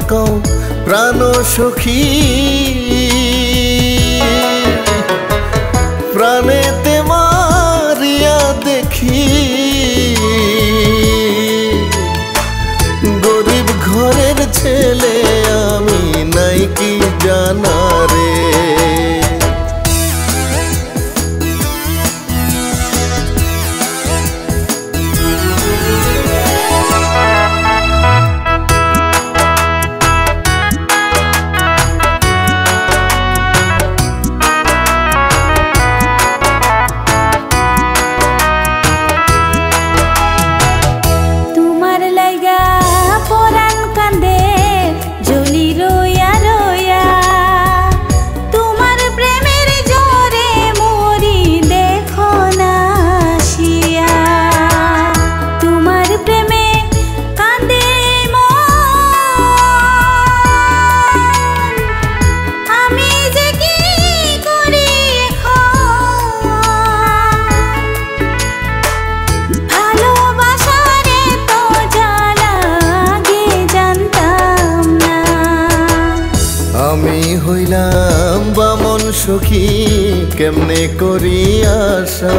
কও প্রাণ সখী প্রাণেতে মারিয়া দেখি গরিব ঘরের ছেলে আমি নাই কি জানা রে হইলাম বামন সখী কেমনে করি আশা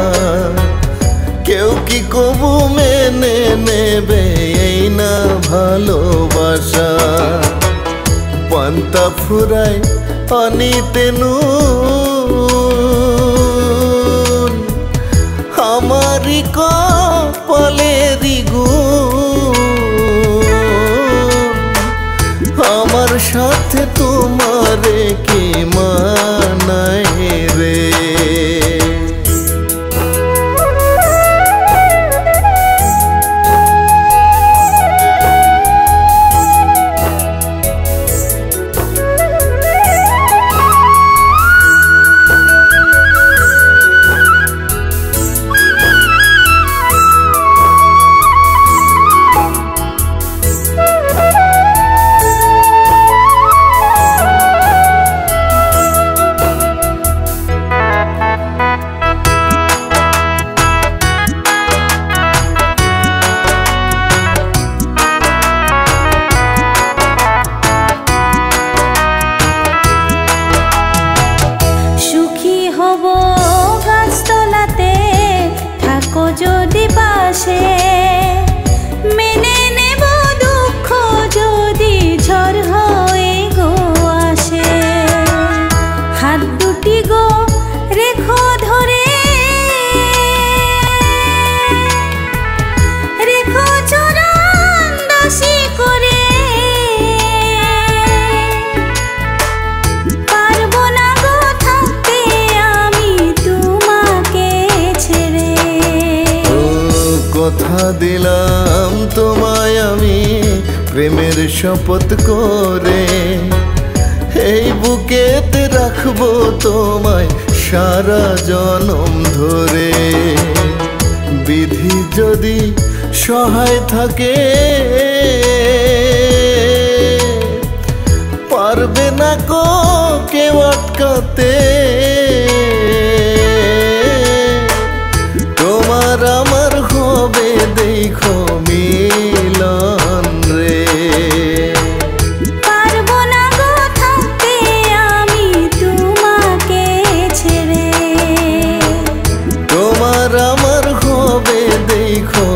কেউ কি কবু মেনে নেবে এই না ভালোবাসা পান্তা ফুরাই পানিতে নুন আমারি কপালেরই গুণ আমার সাথে তোমারে কি মানায় রে যদি পাশে মেনে নেব দুঃখ যদি ঝড় হয়ে গো আসে হাত দুটি গো রেখো ধরে রেখো চরণ দাসী করে পারবো না গো থাকতে আমি তোমাকে ছেড়ে কথা দিলাম তোমায় আমি প্রেমের শপথ করে এই বুকেতে রাখবো তোমায় সারা জনম ধরে বিধি যদি সহায় থাকে পারবে না কো কেউ আটকাতে তোমার আমার হবে দেখো মিলন রে পারবো না গো থাকতে আমি তোমাকে ছেড়ে তোমার আমার হবে দেখো